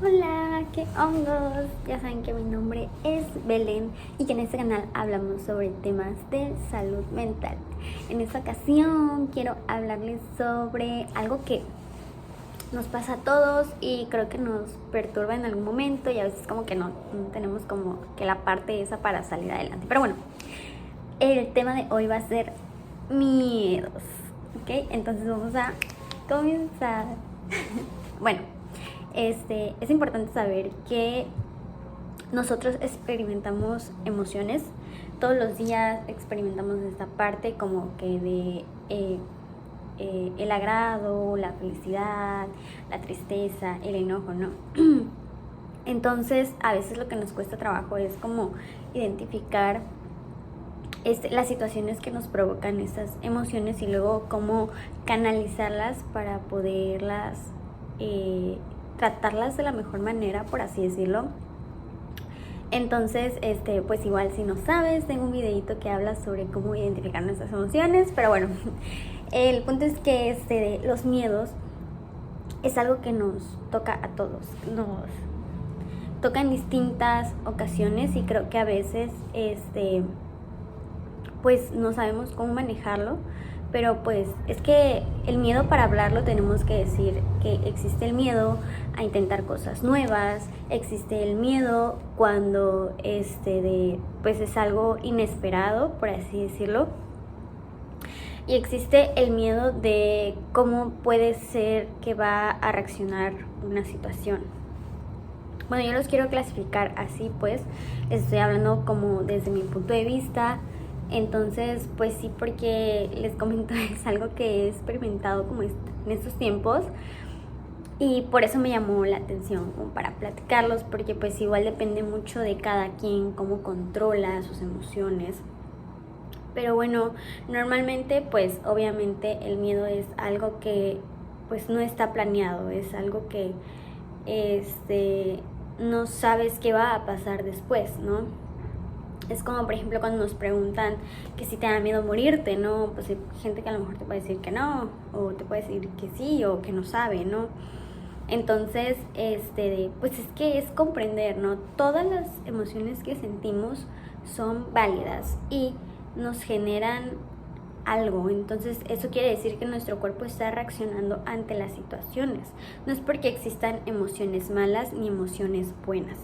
Hola, qué hongos. Ya saben que mi nombre es Belén y que en este canal hablamos sobre temas de salud mental. En esta ocasión quiero hablarles sobre algo que nos pasa a todos y creo que nos perturba en algún momento y a veces como que no tenemos como que la parte esa para salir adelante. Pero bueno, el tema de hoy va a ser miedos, ¿ok? Entonces vamos a comenzar. Bueno, es importante saber que nosotros experimentamos emociones. Todos los días experimentamos esta parte como que de el agrado, la felicidad, la tristeza, el enojo, ¿no? Entonces, a veces lo que nos cuesta trabajo es como identificar las situaciones que nos provocan estas emociones y luego cómo canalizarlas para poderlas tratarlas de la mejor manera, por así decirlo. Entonces, pues igual si no sabes, tengo un videito que habla sobre cómo identificar nuestras emociones, pero bueno, el punto es que los miedos es algo que nos toca a todos, nos toca en distintas ocasiones y creo que a veces, pues no sabemos cómo manejarlo. Pero pues es que el miedo, para hablarlo tenemos que decir que existe el miedo a intentar cosas nuevas, existe el miedo cuando pues es algo inesperado, por así decirlo. Y existe el miedo de cómo puede ser que va a reaccionar una situación. Bueno, yo los quiero clasificar así, pues estoy hablando como desde mi punto de vista. Entonces, pues sí, porque les comento, es algo que he experimentado como en estos tiempos y por eso me llamó la atención, como para platicarlos, porque pues igual depende mucho de cada quien, cómo controla sus emociones. Pero bueno, normalmente pues obviamente el miedo es algo que pues no está planeado, es algo que no sabes qué va a pasar después, ¿no? Es como, por ejemplo, cuando nos preguntan que si te da miedo morirte, ¿no? Pues hay gente que a lo mejor te puede decir que no, o te puede decir que sí, o que no sabe, ¿no? Entonces, pues es que es comprender, ¿no? Todas las emociones que sentimos son válidas y nos generan algo. Entonces, eso quiere decir que nuestro cuerpo está reaccionando ante las situaciones. No es porque existan emociones malas ni emociones buenas.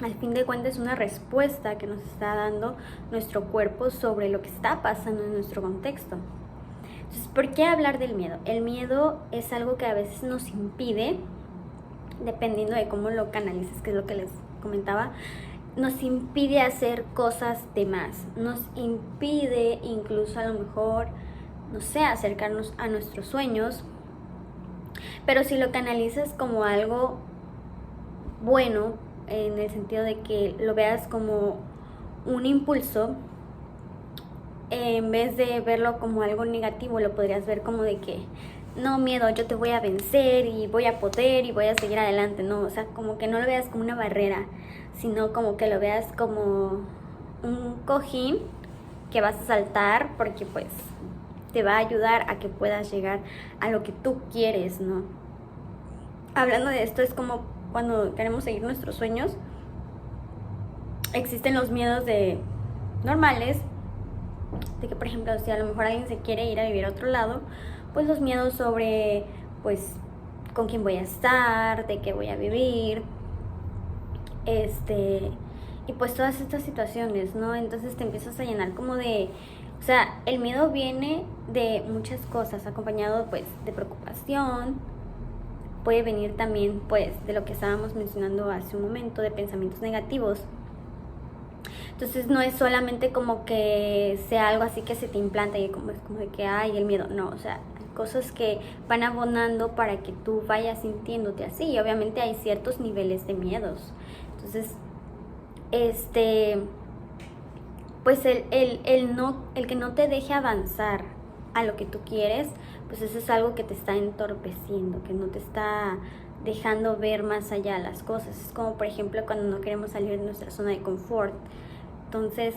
Al fin de cuentas es una respuesta que nos está dando nuestro cuerpo sobre lo que está pasando en nuestro contexto. Entonces, ¿por qué hablar del miedo? El miedo es algo que a veces nos impide, dependiendo de cómo lo canalices, que es lo que les comentaba, nos impide hacer cosas de más, nos impide incluso a lo mejor, no sé, acercarnos a nuestros sueños. Pero si lo canalizas como algo bueno, en el sentido de que lo veas como un impulso, en vez de verlo como algo negativo, lo podrías ver como de que no, miedo, yo te voy a vencer y voy a poder y voy a seguir adelante, no, o sea, como que no lo veas como una barrera, sino como que lo veas como un cojín que vas a saltar porque pues te va a ayudar a que puedas llegar a lo que tú quieres, ¿no? Hablando de esto, es como cuando queremos seguir nuestros sueños, existen los miedos normales, de que por ejemplo si a lo mejor alguien se quiere ir a vivir a otro lado, pues los miedos sobre pues con quién voy a estar, de qué voy a vivir, y pues todas estas situaciones, ¿no? Entonces te empiezas a llenar como de, o sea, el miedo viene de muchas cosas, acompañado pues de preocupación. Puede venir también pues de lo que estábamos mencionando hace un momento, de pensamientos negativos. Entonces no es solamente como que sea algo así que se te implanta y como es como de que hay el miedo, no, o sea, hay cosas que van abonando para que tú vayas sintiéndote así y obviamente hay ciertos niveles de miedos. Entonces, pues el que no te deje avanzar a lo que tú quieres, pues eso es algo que te está entorpeciendo, que no te está dejando ver más allá las cosas. Es como por ejemplo cuando no queremos salir de nuestra zona de confort. Entonces,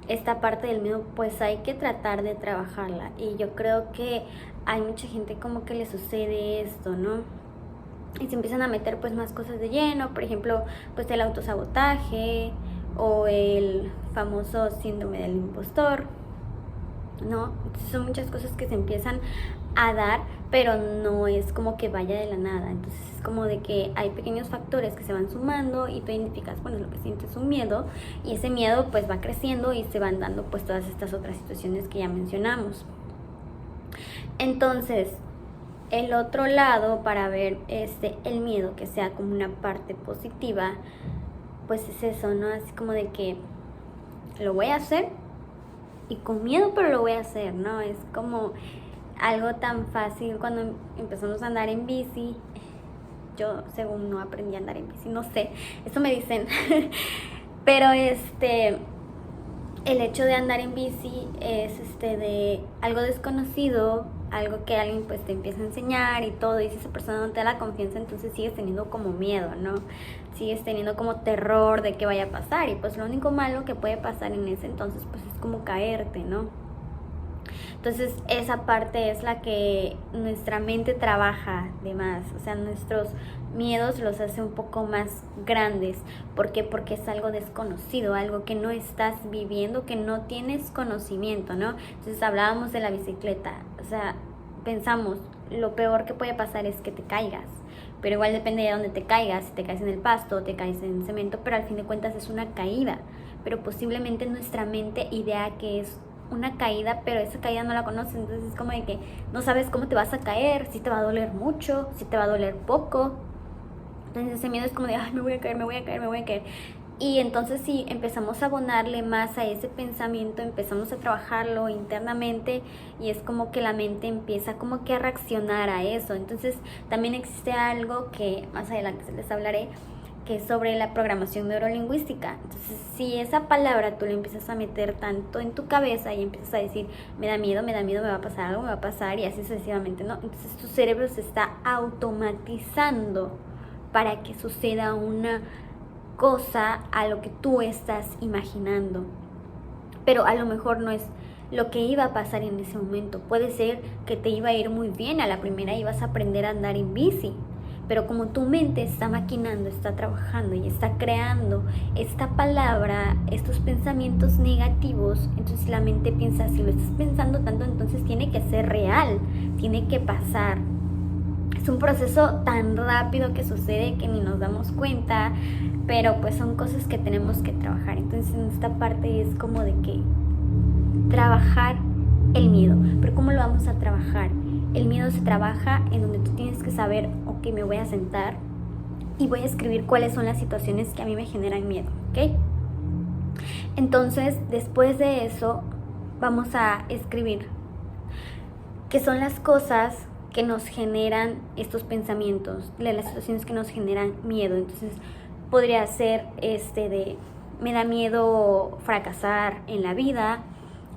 esta parte del miedo pues hay que tratar de trabajarla y yo creo que hay mucha gente como que le sucede esto, ¿no? y se empiezan a meter pues más cosas de lleno, por ejemplo, pues el autosabotaje o el famoso síndrome del impostor, ¿no? Entonces son muchas cosas que se empiezan a dar, pero no es como que vaya de la nada. Entonces es como de que hay pequeños factores que se van sumando y tú identificas, bueno, lo que sientes es un miedo, y ese miedo pues va creciendo y se van dando pues todas estas otras situaciones que ya mencionamos. Entonces, el otro lado para ver el miedo que sea como una parte positiva, pues es eso, ¿no? Así como de que lo voy a hacer y con miedo, pero lo voy a hacer, ¿no? Es como algo tan fácil cuando empezamos a andar en bici. Yo según no aprendí a andar en bici, no sé, eso me dicen. Pero el hecho de andar en bici es de algo desconocido, algo que alguien pues te empieza a enseñar y todo, y si esa persona no te da la confianza, entonces sigues teniendo como miedo, ¿no? Sigues teniendo como terror de que vaya a pasar, y pues lo único malo que puede pasar en ese entonces pues es como caerte, ¿no? Entonces esa parte es la que nuestra mente trabaja de más, o sea, nuestros miedos los hace un poco más grandes. ¿Por qué? Porque es algo desconocido, algo que no estás viviendo, que no tienes conocimiento, ¿no? Entonces hablábamos de la bicicleta, o sea, pensamos, lo peor que puede pasar es que te caigas, pero igual depende de dónde te caigas, si te caes en el pasto, te caes en cemento, pero al fin de cuentas es una caída, pero posiblemente nuestra mente idea que es una caída, pero esa caída no la conoces, entonces es como de que no sabes cómo te vas a caer, si te va a doler mucho, si te va a doler poco. Entonces ese miedo es como de, ay, me voy a caer, me voy a caer, me voy a caer. Y entonces si empezamos a abonarle más a ese pensamiento, empezamos a trabajarlo internamente, y es como que la mente empieza como que a reaccionar a eso. Entonces también existe algo que más adelante les hablaré, que es sobre la programación neurolingüística. Entonces, si esa palabra tú le empiezas a meter tanto en tu cabeza y empiezas a decir, me da miedo, me va a pasar algo, me va a pasar, y así sucesivamente, ¿no? Entonces tu cerebro se está automatizando para que suceda una cosa a lo que tú estás imaginando. Pero a lo mejor no es lo que iba a pasar en ese momento. Puede ser que te iba a ir muy bien a la primera, ibas a aprender a andar en bici, pero como tu mente está maquinando, está trabajando y está creando esta palabra, estos pensamientos negativos, entonces la mente piensa, si lo estás pensando tanto, entonces tiene que ser real, tiene que pasar. Es un proceso tan rápido que sucede que ni nos damos cuenta, pero pues son cosas que tenemos que trabajar. Entonces en esta parte es como de que trabajar el miedo. Pero ¿cómo lo vamos a trabajar? El miedo se trabaja en donde tú tienes que saber, ok, me voy a sentar y voy a escribir cuáles son las situaciones que a mí me generan miedo, ¿ok? Entonces, después de eso, vamos a escribir qué son las cosas que nos generan estos pensamientos, las situaciones que nos generan miedo. Entonces, podría ser me da miedo fracasar en la vida,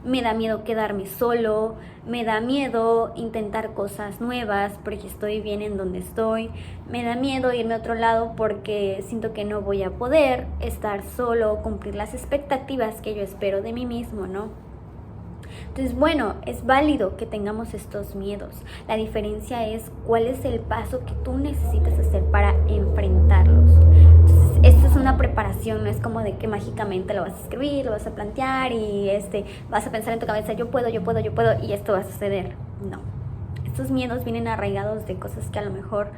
me da miedo quedarme solo, me da miedo intentar cosas nuevas porque estoy bien en donde estoy, me da miedo irme a otro lado porque siento que no voy a poder estar solo, cumplir las expectativas que yo espero de mí mismo, ¿no? Entonces, bueno, es válido que tengamos estos miedos. La diferencia es cuál es el paso que tú necesitas hacer para enfrentarlos. Entonces, esto es una preparación, no es como de que mágicamente lo vas a escribir, lo vas a plantear y vas a pensar en tu cabeza, yo puedo, y esto va a suceder. No. Estos miedos vienen arraigados de cosas que a lo mejor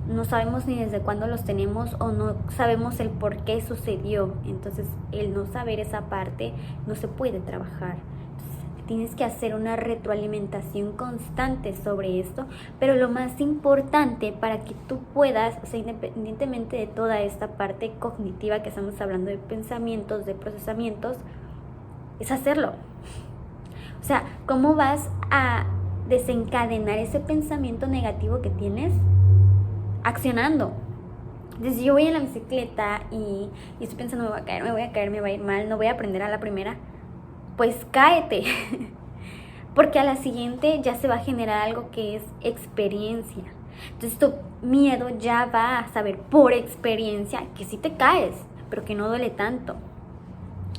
no sabemos ni desde cuándo los tenemos, o no sabemos el por qué sucedió. Entonces, el no saber esa parte no se puede trabajar. Tienes que hacer una retroalimentación constante sobre esto, pero lo más importante para que tú puedas, o sea, independientemente de toda esta parte cognitiva que estamos hablando de pensamientos, de procesamientos, es hacerlo. O sea, ¿cómo vas a desencadenar ese pensamiento negativo que tienes? Accionando. Entonces, yo voy en la bicicleta y estoy pensando, me voy a caer, me va a ir mal, no voy a aprender a la primera. Pues cáete, porque a la siguiente ya se va a generar algo que es experiencia. Entonces tu miedo ya va a saber por experiencia que sí te caes, pero que no duele tanto.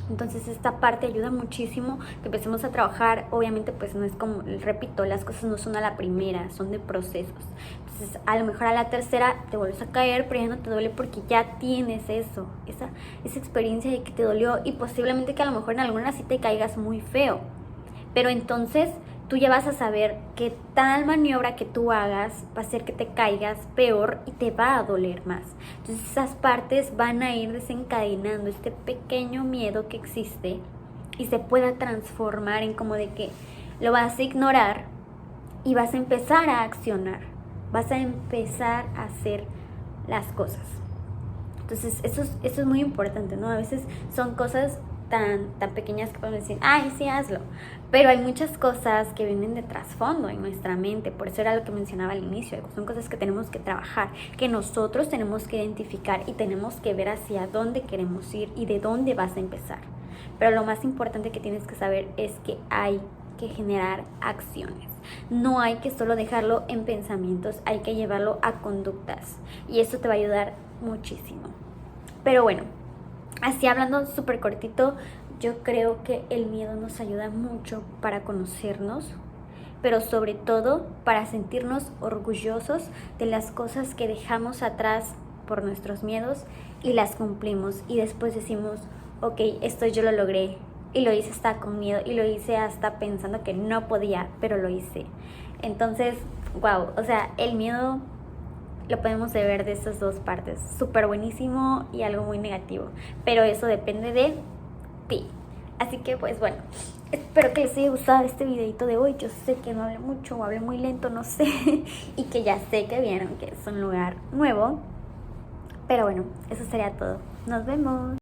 Entonces esta parte ayuda muchísimo que empecemos a trabajar. Obviamente pues no es como, repito, las cosas no son a la primera, son de procesos. Entonces a lo mejor a la tercera te vuelves a caer, pero ya no te duele porque ya tienes eso, esa experiencia de que te dolió, y posiblemente que a lo mejor en alguna sí te caigas muy feo. Pero entonces tú ya vas a saber que tal maniobra que tú hagas va a hacer que te caigas peor y te va a doler más. Entonces esas partes van a ir desencadenando este pequeño miedo que existe y se pueda transformar en como de que lo vas a ignorar y vas a empezar a accionar. Vas a empezar a hacer las cosas. Entonces eso es muy importante, ¿no? A veces son cosas tan pequeñas que podemos decir, ay, sí, hazlo. Pero hay muchas cosas que vienen de trasfondo en nuestra mente. Por eso era lo que mencionaba al inicio. Son cosas que tenemos que trabajar, que nosotros tenemos que identificar y tenemos que ver hacia dónde queremos ir y de dónde vas a empezar. Pero lo más importante que tienes que saber es que hay que generar acciones. No hay que solo dejarlo en pensamientos, hay que llevarlo a conductas. Y eso te va a ayudar muchísimo. Pero bueno, así hablando súper cortito, yo creo que el miedo nos ayuda mucho para conocernos, pero sobre todo para sentirnos orgullosos de las cosas que dejamos atrás por nuestros miedos y las cumplimos. Y después decimos, ok, esto yo lo logré y lo hice hasta con miedo y lo hice hasta pensando que no podía, pero lo hice. Entonces, wow, o sea, el miedo lo podemos ver de estas dos partes, súper buenísimo y algo muy negativo, pero eso depende de ti. Así que pues bueno, espero que les haya gustado este videito de hoy. Yo sé que no hablé mucho o hablé muy lento, no sé, y que ya sé que vieron que es un lugar nuevo, pero bueno, eso sería todo. Nos vemos.